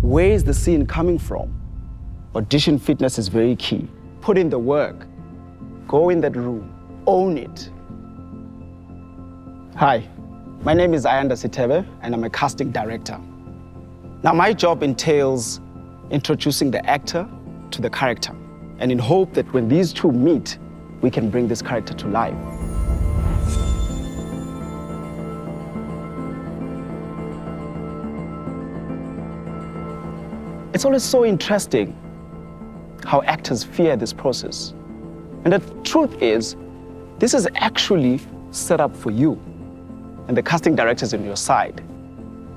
Where is the scene coming from? Audition fitness is very key. Put in the work. Go in that room. Own it. Hi, my name is Ayanda Sithebe, and I'm a casting director. Now, my job entails introducing the actor to the character, and in hope that when these two meet, we can bring this character to life. It's always so interesting how actors fear this process. And the truth is, this is actually set up for you, and the casting director is on your side.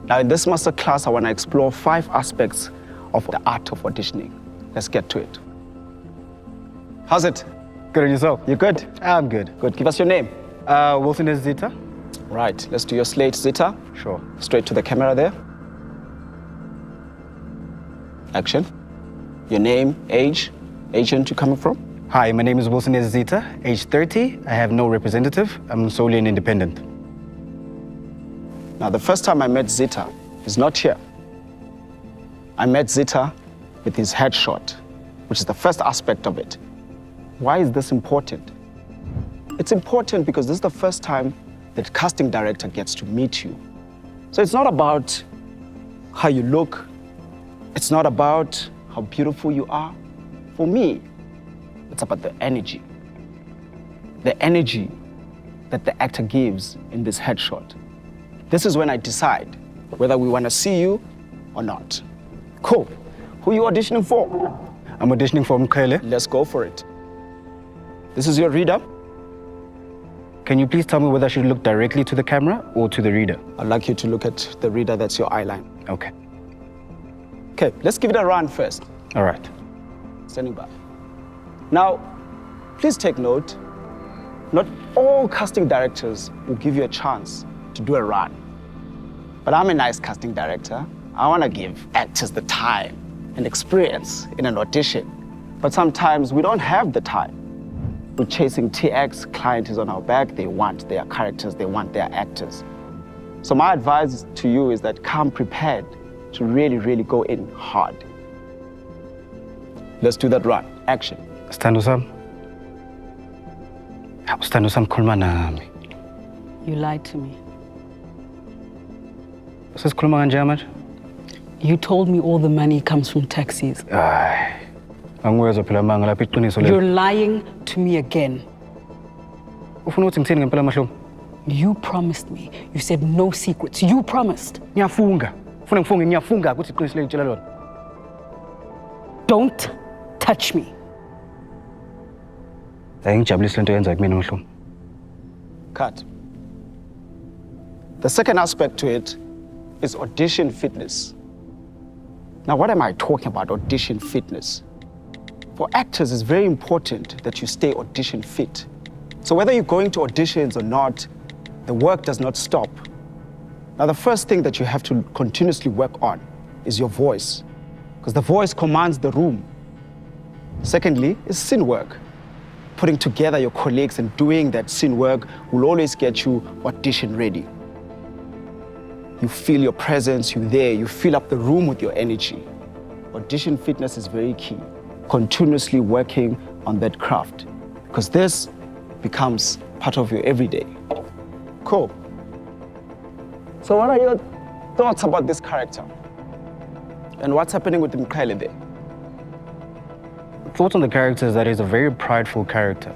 Now, in this masterclass, I want to explore 5 aspects of the art of auditioning. Let's get to it. How's it? Good, and yourself? You good? I'm good. Good. Give us your name. Wilson is Zita. Right. Let's do your slate, Zita. Sure. Straight to the camera there. Action. Your name, age, agent you coming from? Hi, my name is Wilson Zita, age 30. I have no representative. I'm solely an independent. Now, the first time I met Zita, he's not here. I met Zita with his headshot, which is the first aspect of it. Why is this important? It's important because this is the first time that casting director gets to meet you. So it's not about how you look. It's not about how beautiful you are. For me, it's about the energy. The energy that the actor gives in this headshot. This is when I decide whether we want to see you or not. Cool. Who are you auditioning for? I'm auditioning for Mkhele. Let's go for it. This is your reader. Can you please tell me whether I should look directly to the camera or to the reader? I'd like you to look at the reader. That's your eye line. Okay. Okay, let's give it a run first. All right. Standing by. Now, please take note, not all casting directors will give you a chance to do a run. But I'm a nice casting director. I want to give actors the time and experience in an audition. But sometimes we don't have the time. We're chasing TX, client is on our back, they want their characters, they want their actors. So my advice to you is that come prepared to really, really go in hard. Let's do that run. Action. Stando sam. Stando sam khuluma nami. You lied to me. Sesikhuluma kanje manje? You told me all the money comes from taxis. Ay. Angwezwa phela manga lapha iqiniso le. You're lying to me again. Ufuna ukuthi ngithini ngempela mahlomo? You promised me. You said no secrets. You promised. Ngiyafunga. Ufuna ngifunge ngiyafunga ukuthi iqiniso le ngitshela lona. Don't touch me. Ayingijabulisi lento yenza kumina mahlomo. Cut. The second aspect to it is audition fitness. Now, what am I talking about, audition fitness? For actors, it's very important that you stay audition fit. So whether you're going to auditions or not, the work does not stop. Now, the first thing that you have to continuously work on is your voice, because the voice commands the room. Secondly, is scene work. Putting together your colleagues and doing that scene work will always get you audition ready. You feel your presence, you're there, you fill up the room with your energy. Audition fitness is very key. Continuously working on that craft, because this becomes part of your everyday. Cool. So what are your thoughts about this character? And what's happening with Mkhele there? Thoughts on the character is that he's a very prideful character.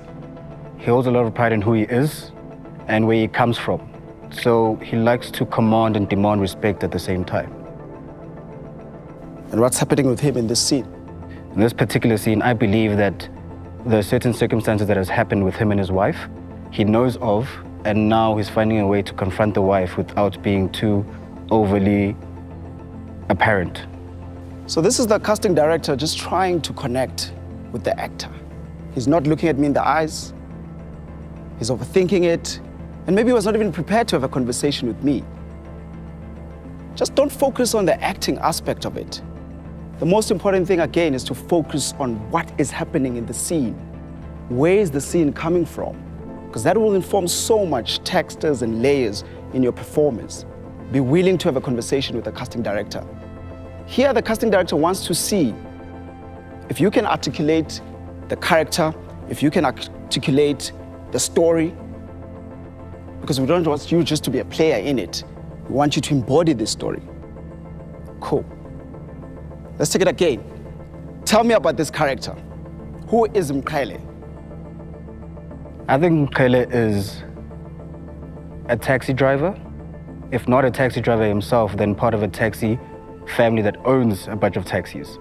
He holds a lot of pride in who he is and where he comes from. So he likes to command and demand respect at the same time. And what's happening with him in this scene? In this particular scene, I believe that there are certain circumstances that has happened with him and his wife he knows of, and now he's finding a way to confront the wife without being too overly apparent. So this is the casting director just trying to connect with the actor. He's not looking at me in the eyes. He's overthinking it. And maybe he was not even prepared to have a conversation with me. Just don't focus on the acting aspect of it. The most important thing, again, is to focus on what is happening in the scene. Where is the scene coming from? Because that will inform so much textures and layers in your performance. Be willing to have a conversation with the casting director. Here, the casting director wants to see if you can articulate the character, if you can articulate the story, because we don't want you just to be a player in it. We want you to embody this story. Cool. Let's take it again. Tell me about this character. Who is Mkhele? I think Mkhele is a taxi driver. If not a taxi driver himself, then part of a taxi family that owns a bunch of taxis.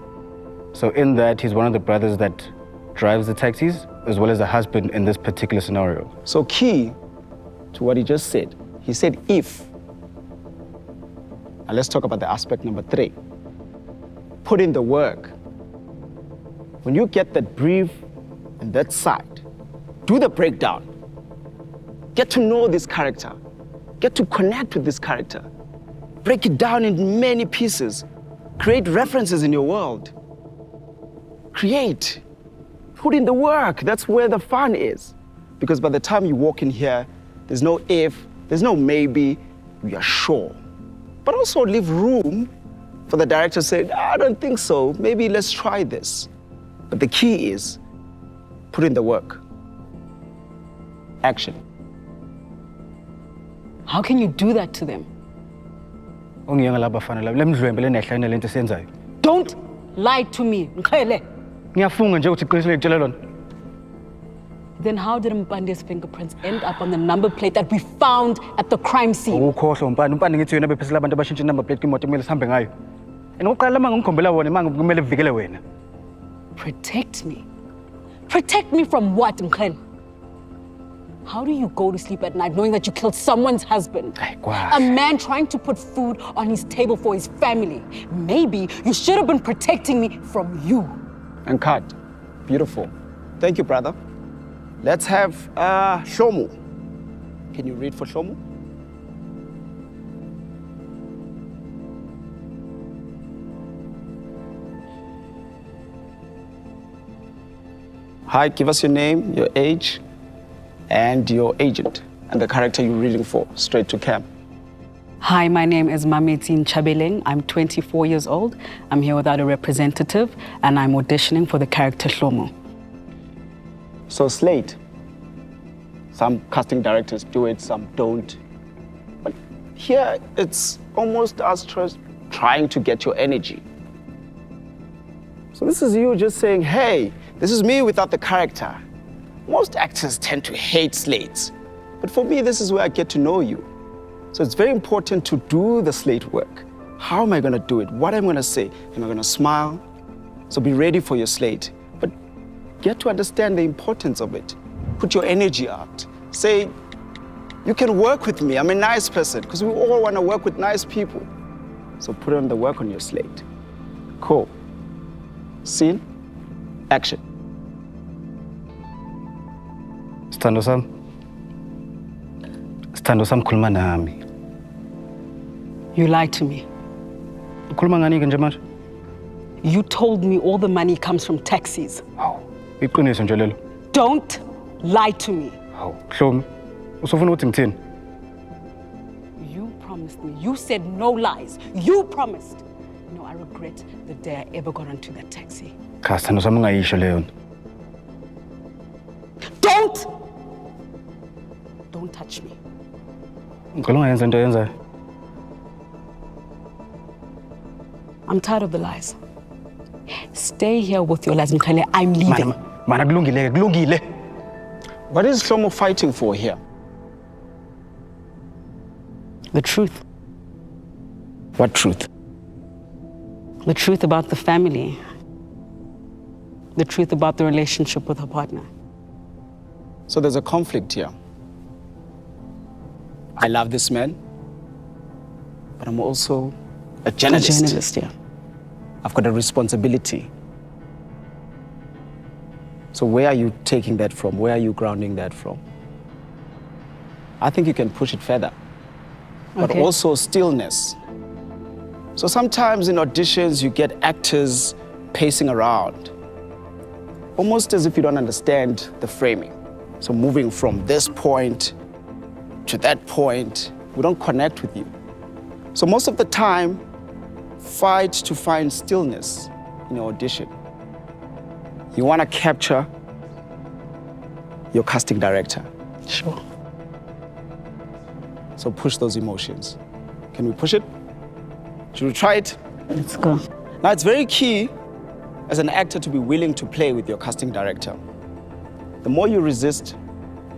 So in that, he's one of the brothers that drives the taxis, as well as a husband in this particular scenario. So key to what he just said, he said if. Now let's talk about the aspect number 3. Put in the work. When you get that brief and that side, do the breakdown. Get to know this character. Get to connect with this character. Break it down in many pieces. Create references in your world. Create. Put in the work. That's where the fun is. Because by the time you walk in here, there's no if, there's no maybe, we are sure. But also leave room for the director to say, I don't think so, maybe let's try this. But the key is, put in the work. Action. How can you do that to them? Don't lie to me, Mkhele. Then how did Mpande's fingerprints end up on the number plate that we found at the crime scene? Protect me? Protect me from what, Mkhele? How do you go to sleep at night knowing that you killed someone's husband? A man trying to put food on his table for his family. Maybe you should have been protecting me from you. And cut. Beautiful. Thank you, brother. Let's have Shomu. Can you read for Shomu? Hi, give us your name, your age, and your agent, and the character you're reading for, straight to cam. Hi, my name is Mametin Chabeleng. I'm 24 years old. I'm here without a representative, and I'm auditioning for the character Shlomo. So slate. Some casting directors do it, some don't. But here, it's almost us trying to get your energy. So this is you just saying, hey, this is me without the character. Most actors tend to hate slates. But for me, this is where I get to know you. So it's very important to do the slate work. How am I going to do it? What am I going to say? Am I going to smile? So be ready for your slate. But get to understand the importance of it. Put your energy out. Say, you can work with me. I'm a nice person, because we all want to work with nice people. So put on the work on your slate. Cool. Scene, action. Sithando sam khuluma nami. You lied to me. Ukhuluma ngani ke nje manje? You told me all the money comes from taxis. Hawu, iqiniso nje lelo. Don't lie to me. Hawu, Hlomi, usufuna ukuthi ngithini? You promised me. You said no lies. You promised. No, I regret the day I ever got onto that taxi. Cha, Sithando sami ungayisho leyo. Don't touch me. Ngicela ungayenza into oyenzayo. I'm tired of the lies. Stay here with your lies, Mkhele. I'm leaving. Mana kulungile. What is Shlomo fighting for here? The truth. What truth? The truth about the family. The truth about the relationship with her partner. So there's a conflict here. I love this man, but I'm also a journalist. A journalist, yeah. I've got a responsibility. So where are you taking that from? Where are you grounding that from? I think you can push it further, but also stillness. So sometimes in auditions, you get actors pacing around, almost as if you don't understand the framing. So moving from this point to that point, we don't connect with you. So most of the time, fight to find stillness in your audition. You want to capture your casting director. Sure. So push those emotions. Can we push it? Should we try it? Let's go. Now, it's very key as an actor to be willing to play with your casting director. The more you resist,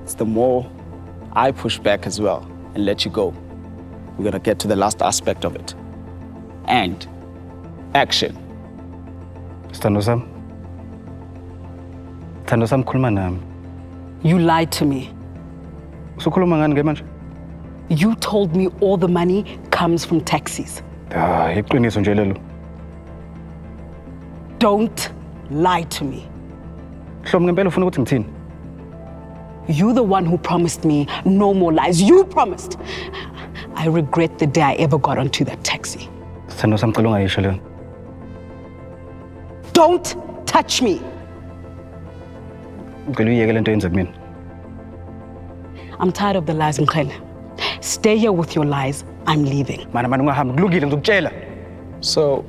it's the more I push back as well and let you go. We're gonna get to the last aspect of it. And action. Sithando sam. Sithando sam, khuluma nami. You lied to me. Usukhuluma ngani ke manje? You told me all the money comes from taxis. Iqiniso nje lelo. Don't lie to me. Hlobo ngempela ufuna ukuthi ngithini? You're the one who promised me no more lies. You promised. I regret the day I ever got onto that taxi. Sithando sam, ngicela ungayisho leyo. Don't touch me. Ngicela uyiyeke lento yenze kumina. I'm tired of the lies, Mkhele. Stay here with your lies. I'm leaving. Mana ungahambi, kulungile ngizokutshela. So,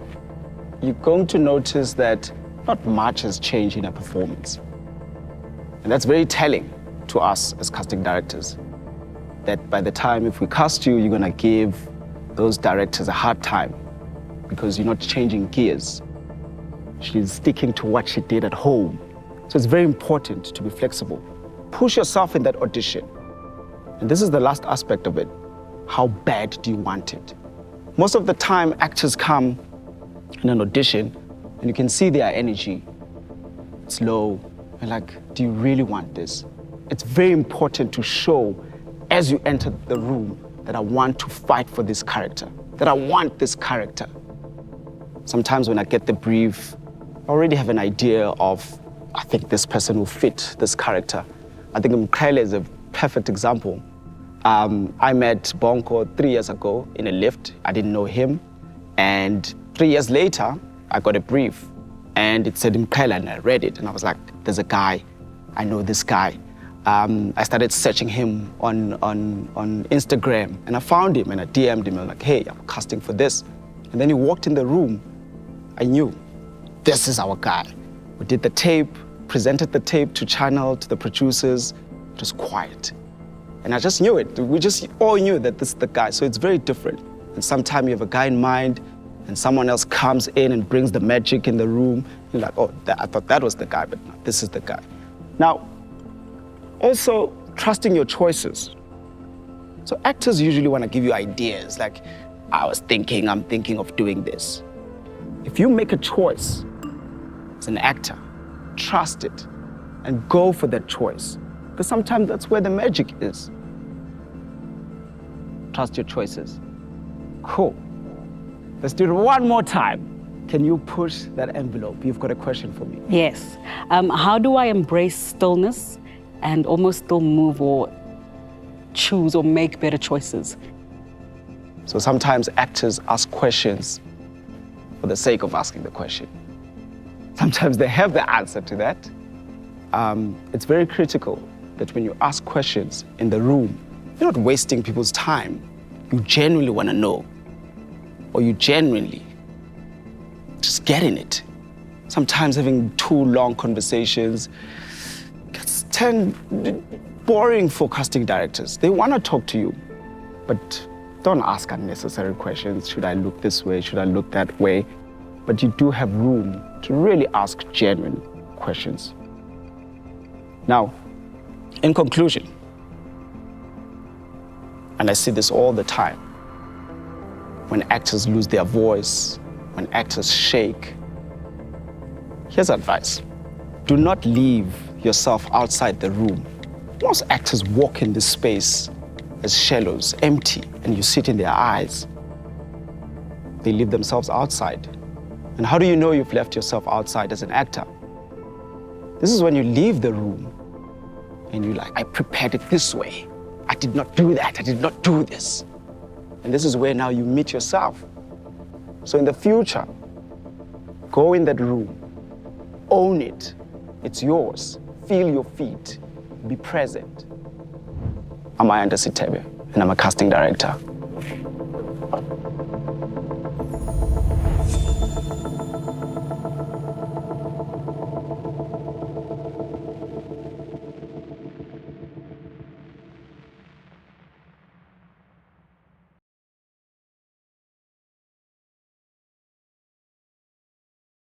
you're going to notice that not much has changed in a performance. And that's very telling to us as casting directors. That by the time if we cast you, you're gonna give those directors a hard time because you're not changing gears. She's sticking to what she did at home. So it's very important to be flexible. Push yourself in that audition. And this is the last aspect of it. How bad do you want it? Most of the time, actors come in an audition and you can see their energy. It's low. And like, do you really want this? It's very important to show as you enter the room that I want to fight for this character, that I want this character. Sometimes when I get the brief, I already have an idea of, I think this person will fit this character. I think Mkhele is a perfect example. I met Bonko 3 years ago in a lift. I didn't know him. And 3 years later, I got a brief and it said Mkhele, and I read it and I was like, there's a guy, I know this guy. I started searching him on Instagram and I found him and I DM'd him. I'm like, hey, I'm casting for this. And then he walked in the room. I knew this is our guy. We did the tape, presented the tape to Channel, to the producers. It was quiet. And I just knew it. We just all knew that this is the guy. So it's very different. And sometimes you have a guy in mind and someone else comes in and brings the magic in the room. You're like, oh, I thought that was the guy, but no, this is the guy. Now, also trusting your choices. So actors usually want to give you ideas like, I'm thinking of doing this. If you make a choice as an actor, trust it and go for that choice. Because sometimes that's where the magic is. Trust your choices. Cool. Let's do it one more time. Can you push that envelope? You've got a question for me. Yes. How do I embrace stillness and almost still move or choose or make better choices? So sometimes actors ask questions for the sake of asking the question. Sometimes they have the answer to that. It's very critical that when you ask questions in the room, you're not wasting people's time. You genuinely want to know, or you genuinely just get in it. Sometimes having too long conversations gets boring for casting directors. They want to talk to you, but don't ask unnecessary questions. Should I look this way? Should I look that way? But you do have room to really ask genuine questions. Now, in conclusion, and I see this all the time, when actors lose their voice, when actors shake, here's advice. Do not leave yourself outside the room. Most actors walk in this space as shallows, empty, and you sit in their eyes. They leave themselves outside. And how do you know you've left yourself outside as an actor? This is when you leave the room and you're like, I prepared it this way. I did not do that. I did not do this. And this is where now you meet yourself. So in the future, go in that room, own it. It's yours. Feel your feet. Be present. I'm Ayanda Sithebe, and I'm a casting director.